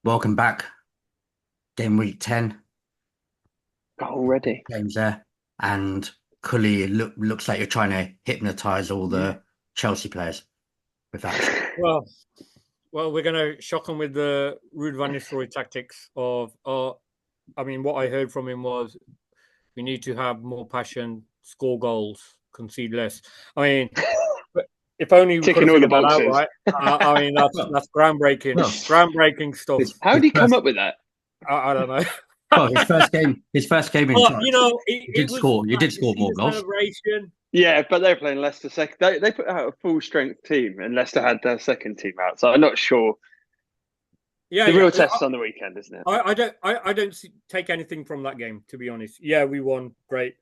Welcome back. Game week 10. Already. Games there. And Cully looks like you're trying to hypnotize all Yeah. the Chelsea players with that. Well, well, we're going to shock him with the Ruud van Nistelrooy tactics of, I mean, what I heard from him was we need to have more passion, score goals, concede less. I mean, if only we could Ticking have all the figured that out, boxes. right? I mean, Well, that's groundbreaking, well, groundbreaking stuff. his, How his did he come first up with that? I don't know. well, his first game in But, charge. You it did was score. You like did you score see more the goals. celebration. Yeah, but they're playing Leicester second. They put out a full strength team, and Leicester had their second team out. So I'm not sure. Yeah, The yeah. real test is on the weekend, isn't it? I don't take anything from that game, to be honest. Yeah, we won, great.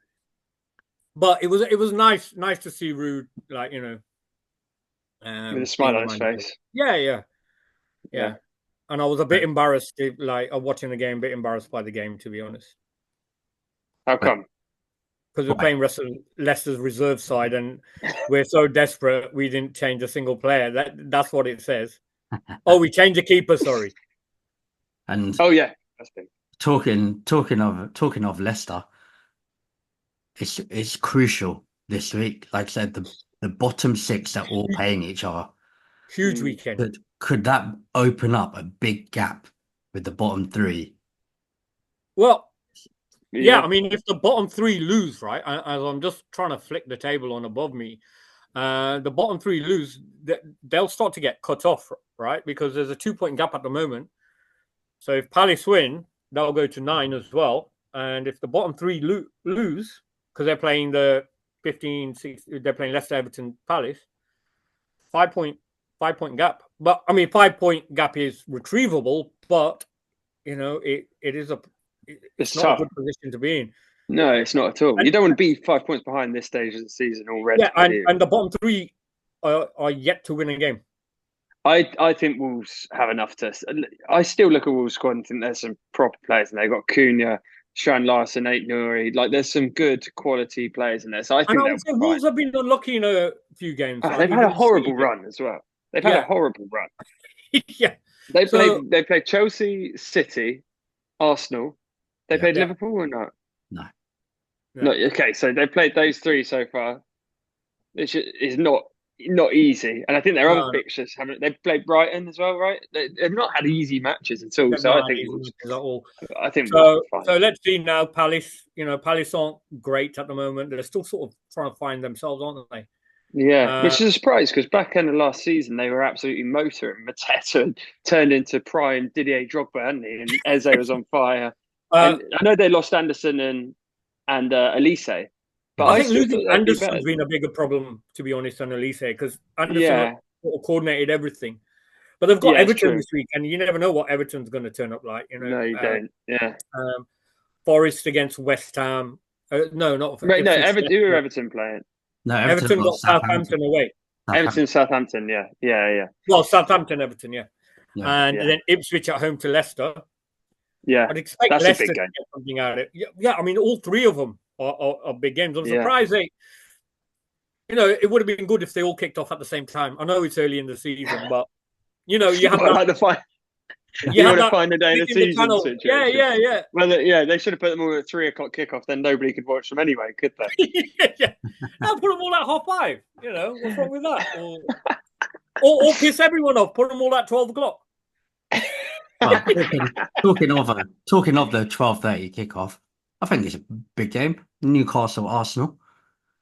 But it was nice to see Rude, like, With a being smile the on his manager. face. Yeah. Yeah. And I was a bit But, embarrassed, watching the game, a bit embarrassed by the game, to be honest, How but come? because we're why? playing Leicester's reserve side, and we're so desperate we didn't change a single player. That's what it says. Oh, we changed the keeper. Sorry. And Oh yeah, that's big. talking of Leicester, it's crucial this week. Like I said, the bottom six are all playing each other. Huge Mm, weekend. Could that open up a big gap with the bottom three? Well, yeah. yeah. I mean, if the bottom three lose, right? As I'm just trying to flick the table on above me, the bottom three lose, they'll start to get cut off, right? Because there's a 2 point gap at the moment. So if Palace win, that'll go to 9 as well. And if the bottom three lose, because they're playing the 15, 16, they're playing Leicester, Everton, Palace, 5 point, 5 point gap. But I mean, 5 point gap is retrievable, but it is it's It's not a tough. good position to be in. No, it's not at all. And You don't want to be 5 points behind this stage of the season already, yeah, do you? and the bottom three are yet to win a game. I think Wolves have enough to. I still look at Wolves' squad and think there's some proper players, and they've got Cunha, Strand Larson, Nate Nuri. Like there's some good quality players in there, so I And think I they'll would be say fine. Wolves have been unlucky in a few games. Like They've we had a didn't see horrible it. run as well. They've had a Yeah, horrible run. yeah. They So played. They played Chelsea, City, Arsenal. They Yeah, played yeah, Liverpool or not? no. yeah. No. Okay, so they've played those three so far. Which is not easy, and I think their other No, fixtures haven't. They've played Brighton as well, right? They've not had easy matches at all. they've So I not had think easy Wolves. matches at all. I think Wolves will So be fine. so let's see now. Palace, Palace aren't great at the moment. They're still sort of trying to find themselves, aren't they? Yeah, Uh, which is a surprise because back end of last season they were absolutely motoring. Mateta turned into prime Didier Drogba, hadn't he? And Eze was on fire. uh, And I know they lost Anderson and Elise, but I I think still losing thought they'd be better Anderson's than been a them. bigger problem, to be honest, than Elise, because Anderson Yeah, sort of coordinated everything. But they've got yeah, it's Everton true. this week, and you never know what Everton's going to turn up like. No, you don't. Yeah, Um, Forest against West Ham. No, not right. No, Ipswich. Everton. Who are Everton playing? No, Everton have Everton got got Southampton. Southampton away. Southampton. Everton, Southampton. Yeah, yeah. Well, Southampton, Everton, yeah. Yeah. And Yeah, then Ipswich at home to Leicester. yeah. I'd expect That's a Leicester big to game. get something out of it. Yeah, I mean, all three of them are big games. I'm Yeah. surprised it would have been good if they all kicked off at the same time. I know it's early in the season, but you have Well, that, like you you have want to that find a day in click the in the season channel. Yeah, situation. yeah, yeah. Well, yeah, they should have put them all at 3 o'clock kickoff. Then nobody could watch them anyway, could they? Yeah. Now put them all at 5:30. What's wrong with that? Or piss everyone off. Put them all at 12 o'clock. Well, talking of the 12:30 kickoff, I think it's a big game. Newcastle Arsenal.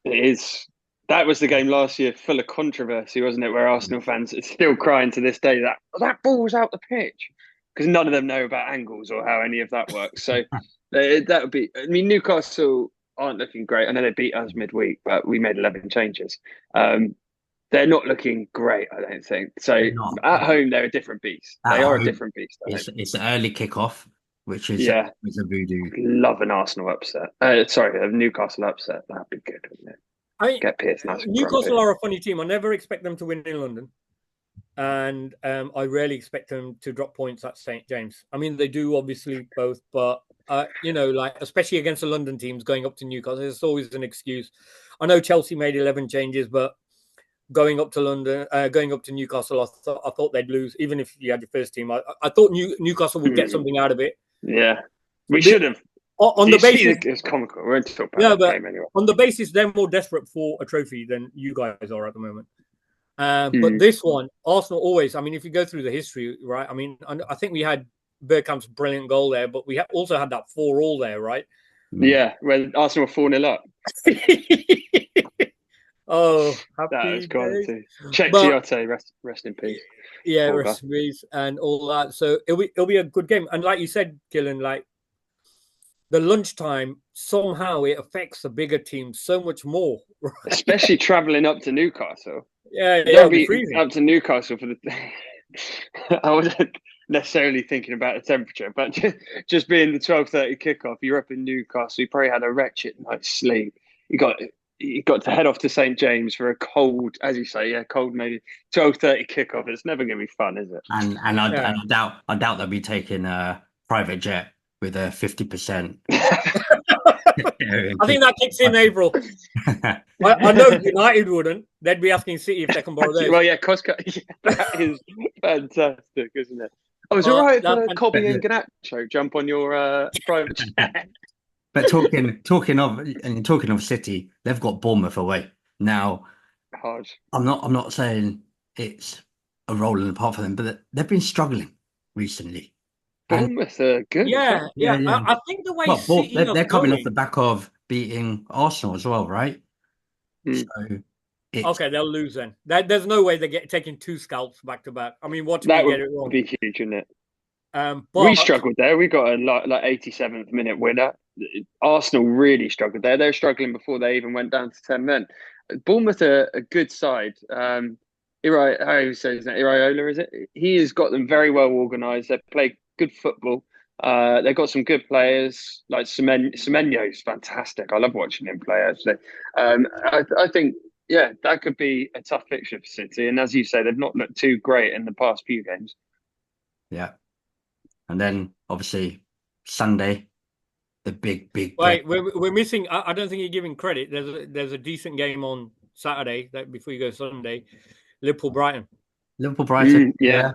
It is. That was the game last year, full of controversy, wasn't it? Where Arsenal fans are still crying to this day that ball was out the pitch because none of them know about angles or how any of that works. So that would be. I mean, Newcastle aren't looking great. I know they beat us midweek, but we made 11 changes. Um, they're not looking great, I don't think. So They're not at home, they're a different beast. at They are a home. different beast. I think. It's an early kickoff, which is Yeah, a voodoo. love an Arsenal upset. Sorry, a Newcastle upset. That'd be good, wouldn't it? I mean, Get Pierce nice and grumpy. Newcastle are a funny team. I never expect them to win in London. And I rarely expect them to drop points at St. James. I mean, they do obviously both, but especially against the London teams going up to Newcastle, there's always an excuse. I know Chelsea made 11 changes, but going up to London, going up to Newcastle. I thought they'd lose, even if you had your first team. I thought Newcastle would get something out of it. Yeah, we should have. On the basis, it's comical. We're into talk yeah, about but the game anyway. on the basis they're more desperate for a trophy than you guys are at the moment. But this one, Arsenal always. I mean, if you go through the history, right? I mean, I think we had Bergkamp's brilliant goal there, but we also had that 4-4 there, right? Yeah, when Arsenal were 4-0 up. Oh, that is happy quality. days. Check But- Giote, rest in peace. Yeah, Over. rest in peace and all that. So it'll be a good game. And like you said, Gillen, like the lunchtime, somehow it affects the bigger teams so much more. Right? Especially travelling up to Newcastle. Yeah, Don't it'll be be up to Newcastle for the. I wasn't necessarily thinking about the temperature, but just being the 12:30 kickoff, you're up in Newcastle. You probably had a wretched night's sleep. You got to head off to St James for a cold, as you say, cold maybe 12:30 kickoff. It's never going to be fun, is it? And I doubt they'll be taking a private jet with a 50%. I think that kicks in April. I know United wouldn't. They'd be asking City if they can borrow theirs. Well, yeah, Costco. Yeah, that is fantastic, isn't it? I was all right for Cobby and Ganacho jump on your private jet. But talking of City, they've got Bournemouth away now. Hard. I'm not saying it's a roll in the park for them, but they've been struggling recently. Bournemouth are good. Yeah. I think the way City they're coming off the back of beating Arsenal as well, right? So okay, they'll lose then. There's no way they're taking 2 scalps back to back. I mean, what that we get it wrong? Would be huge, wouldn't it? But we struggled there. We got a like 87th minute winner. Arsenal really struggled there. They were struggling before they even went down to 10 men. Bournemouth are a good side. Iraola, is it? He has got them very well organised. They play good football. They've got some good players like Semenyo is fantastic. I love watching him play. Actually, I think that could be a tough fixture for City. And as you say, they've not looked too great in the past few games. Yeah, and then obviously Sunday, the big Wait, we're missing. I don't think you're giving credit. There's a decent game on Saturday before you go Sunday. Liverpool-Brighton. Liverpool-Brighton. Yeah,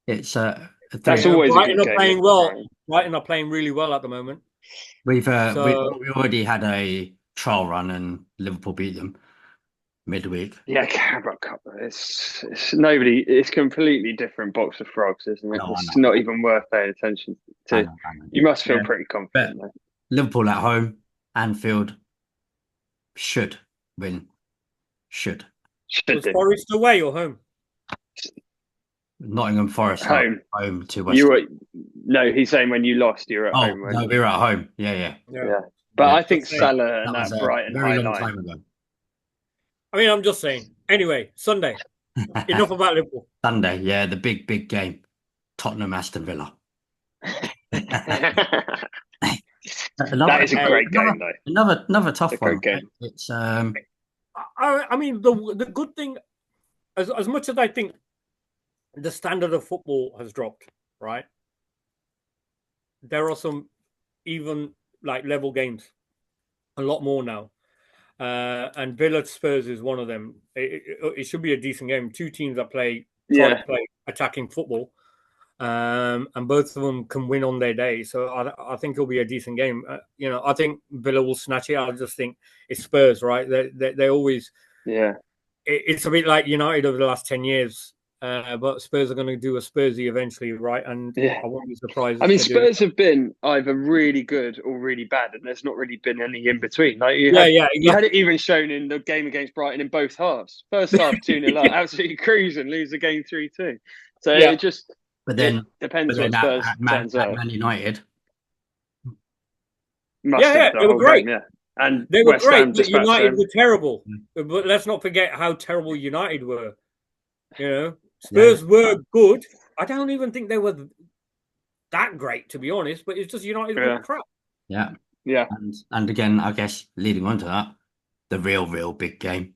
it's that's always Brighton a good are game. playing well. Brighton are playing really well at the moment. We already had a trial run and Liverpool beat them midweek. Yeah, Carabao Cup. It's nobody. It's completely different box of frogs, isn't it? It's not even worth paying attention to. I know. You must feel pretty confident. Though. Liverpool at home, Anfield should win. Should Was Forest away or home? Nottingham Forest home to West. No, he's saying when you lost, you were at home. No, we were at home. Yeah. But I think Salah and that Brighton very long highlight. time ago. I mean, I'm just saying. Anyway, Sunday. Enough about Liverpool. Sunday, yeah, the big game. Tottenham Aston Villa. That is a great game, though. Another tough one. Game. It's I mean, the good thing, as much as I think the standard of football has dropped, right? There are some even like level games, a lot more now. And Villa Spurs is one of them. It should be a decent game. 2 teams that play attacking football, and both of them can win on their day. So I think it'll be a decent game. I think Villa will snatch it. I just think it's Spurs, right? They always It's a bit like United over the last 10 years. But Spurs are going to do a Spursy eventually, right? And I won't be surprised. I mean, Spurs have been either really good or really bad, and there's not really been any in between. Like you had it even shown in the game against Brighton in both halves. First half 2-0 up, absolutely cruising, lose the game 3-2. So it just depends what Spurs turns out. Man United. They were great. Game, and they were West great. Ham just United were terrible, but let's not forget how terrible United were. Spurs were good. I don't even think they were that great, to be honest. But it's just United were crap. Yeah. And again, I guess leading on to that, the real big game.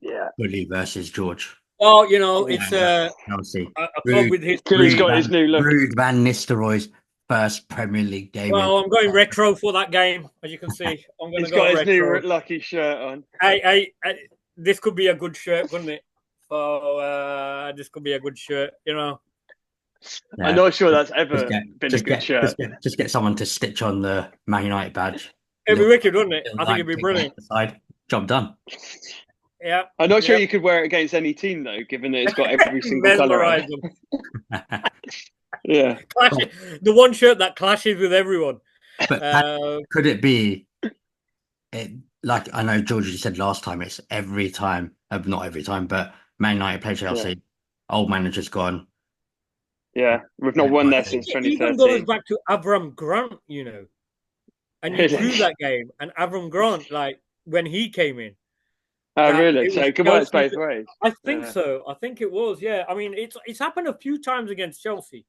Yeah. Bully versus George. Well, it's a club with his. He's got his new look. Ruud van Nistelrooy's first Premier League game. Well, I'm going retro for that game, as you can see. I'm going to go retro. He's got his new lucky shirt on. Hey, this could be a good shirt, couldn't it? So this could be a good shirt, you know. I'm not sure that's ever been a good shirt. Just get someone to stitch on the Man United badge. It'd be wicked, wouldn't it? I think it'd be take brilliant. that aside. Job done. Yeah. I'm not sure you could wear it against any team though, given that it's got every single colour on it. Yeah. The one shirt that clashes with everyone. But could it be like I know George, you said last time, it's every time, not every time, but Man United play Chelsea, old manager's gone. Yeah, we've not won there since 2013. It even goes back to Avram Grant, you know. And you drew that game, and Avram Grant, like, when he came in. Oh, really? So it works both ways. I think so. I think it was, yeah. I mean, it's happened a few times against Chelsea.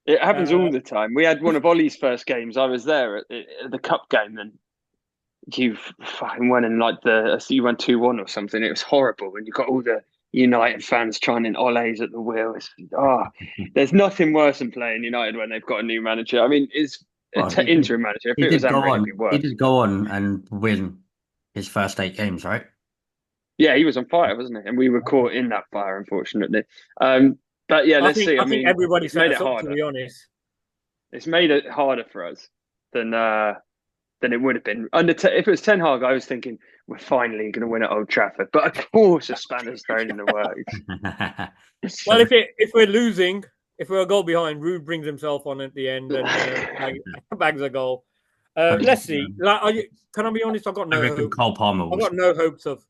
It happens all the time. We had one of Ollie's first games. I was there at the cup game, and you fucking went in like you won 2-1 or something. It was horrible, and you got all the United fans chanting Ole's at the wheel. There's nothing worse than playing United when they've got a new manager. I mean, it's interim manager. If it was Emery, it'd be worse. He did go on and win his first 8 games, right? Yeah, he was on fire, wasn't he? And we were caught in that fire, unfortunately. But yeah, let's see. I mean, everybody's made it harder. To be honest, it's made it harder for us than it would have been. If it was Ten Hag, I was thinking we're finally going to win at Old Trafford. But of course, a spanner's thrown in the works. Well, if we're losing, if we're a goal behind, Rude brings himself on at the end and bags a goal. Let's see. Can I be honest? I've got no hope. Cole Palmer. I've got no hopes of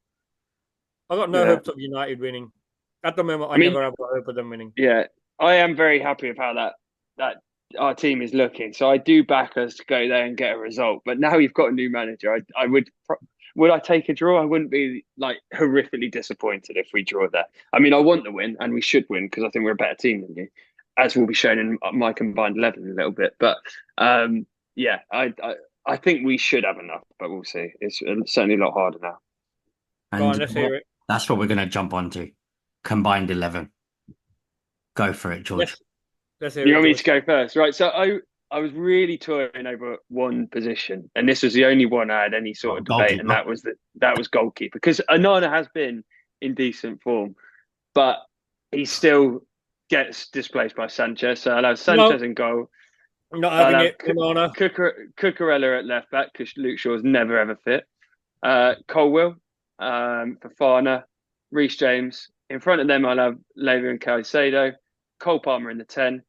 United winning. At the moment, I never have a hope of them winning. Yeah, I am very happy with how that our team is looking. So I do back us to go there and get a result. But now you've got a new manager. I would I take a draw? I wouldn't be like horrifically disappointed if we draw there. I mean, I want the win, and we should win because I think we're a better team than you, as will be shown in my combined 11 a little bit. But yeah, I think we should have enough, but we'll see. It's certainly a lot harder now. Go on, let's hear it. That's what we're going to jump onto. Combined 11. Go for it, George. Let's hear you it, want me George. to go first? Right. So I was really toying over one position, and this was the only one I had any sort of debate, and that was goalkeeper. Because Onana has been in decent form, but he still gets displaced by Sanchez. So I'll have Sanchez in goal. I'm not having it. Onana. Cucurella at left back because Luke Shaw's never ever fit. Colwill, Fofana, Reece James. In front of them, I'll have Leva and Caicedo. Cole Palmer in the 10.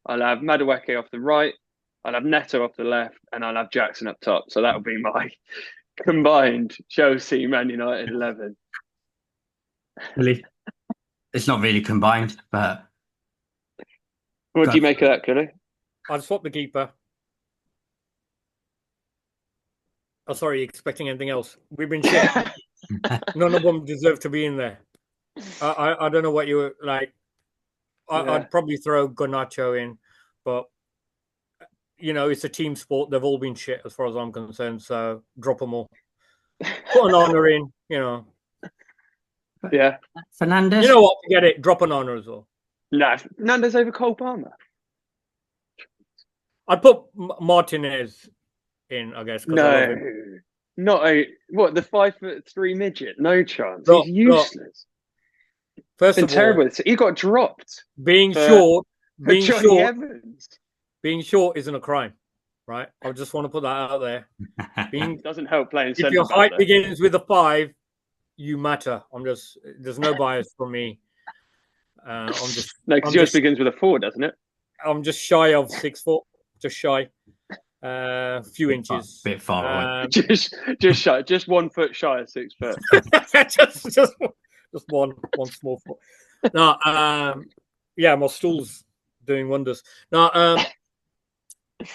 I'll have Madueke off the right. I'll have Neto off the left. And I'll have Jackson up top. So that'll be my combined Chelsea Man United 11. Really? It's not really combined, but... What do you make of that, Kelly? I'd swap the keeper. Oh, sorry, expecting anything else? We've been shit. None of them deserve to be in there. I don't know what you were like. I'd probably throw Garnacho in, but you know it's a team sport. They've all been shit as far as I'm concerned. So drop them all. Put an honor in. You know. Yeah. Fernandes. You know what? Forget it. Drop an honor as well. No, Fernandes over Cole Palmer. I'd put Martinez in, I guess. No, not the 5'3" midget. No chance. He's useless. First of all, terrible. He got dropped. Being short isn't a crime, right? I just want to put that out there. Doesn't help playing. If your height begins with a 5, you matter. There's no bias from me. Because yours begins with a 4, doesn't it? I'm just shy of 6 foot, just shy. Few inches. A bit far away. Just shy, just 1 foot shy of 6 foot. just one small foot. No, yeah, my stool's doing wonders. No,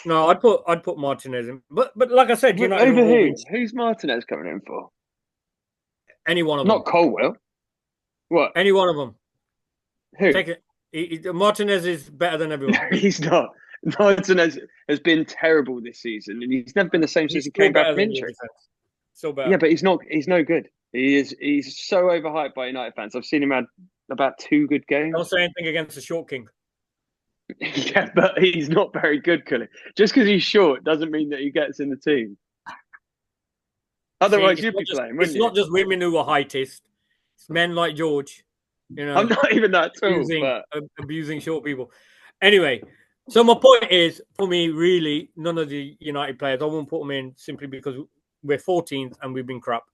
I'd put Martinez in, but like I said, you know, over who's Martinez coming in for? Any one of them. Not Colwell. What? Any one of them. Who? Take it. Martinez is better than everyone. No, he's not. Martinez has been terrible this season, and he's never been the same since he came back from injury. Still better. Yeah, but he's no good. He's so overhyped by United fans. I've seen him had about 2 good games. Don't say anything against the short king. Yeah, but he's not very good, Cully. Just because he's short doesn't mean that he gets in the team. Otherwise, you'd be playing, wouldn't you? It's not just women who are heightist. It's men like George, you know. I'm not even that tall, but abusing short people. Anyway, so my point is, for me, really, none of the United players, I won't put them in simply because we're 14th and we've been crap.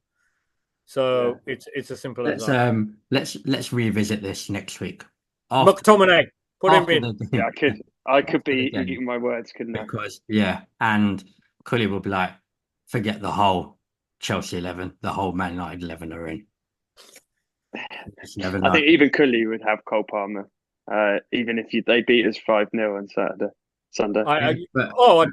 So it's as simple as that. Let's revisit this next week. McTominay, put him in. Yeah, I could be eating my words, couldn't I? Because and Cully will be like, forget the whole Chelsea 11, the whole Man United 11 are in. I think even Cully would have Cole Palmer, even if they beat us 5-0 on Sunday. I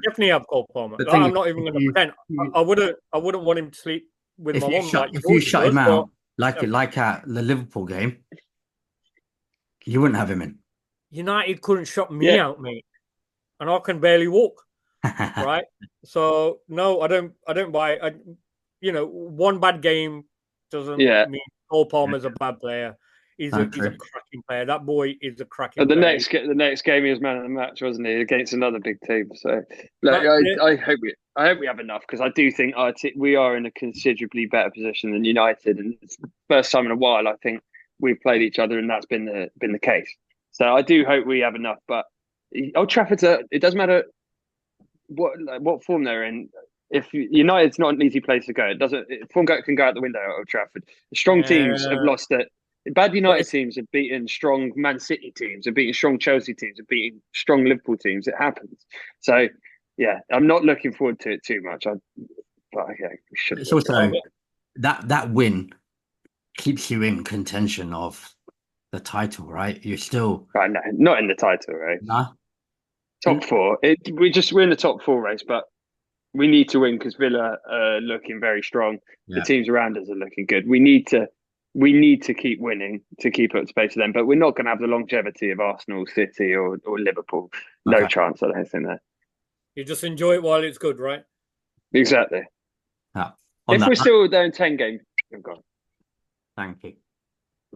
definitely have Cole Palmer. I'm not even going to pretend. I wouldn't want him to sleep with my mom. If you shut him out, like at the Liverpool game, you wouldn't have him in. United couldn't shut me out, mate, and I can barely walk. Right? So no, I don't buy it. One bad game doesn't mean Cole Palmer's a bad player. He's a cracking player. That boy is a cracking player. The next game he was man of the match, wasn't he, against another big team? So I hope we have enough, because I do think we are in a considerably better position than United, and it's the first time in a while I think we've played each other, and that's been the case. So I do hope we have enough. But Old Trafford's it doesn't matter what form they're in. If United's not an easy place to go, form can go out the window at Old Trafford. Strong teams have lost it. Bad United teams have beaten strong Man City teams, have beaten strong Chelsea teams, have beaten strong Liverpool teams. It happens. So yeah, I'm not looking forward to it too much. But okay, we should. It's also that win keeps you in contention of the title, right? You're still no, not in the title race. Nah. Top four. We're in the top four race, but we need to win because Villa are looking very strong. Yeah. The teams around us are looking good. We need to keep winning to keep up space with them, but we're not going to have the longevity of Arsenal, City, or Liverpool. No chance, I don't think that. You just enjoy it while it's good, right? Exactly. Yeah. If we're still there in 10 games, we've gone. Thank you.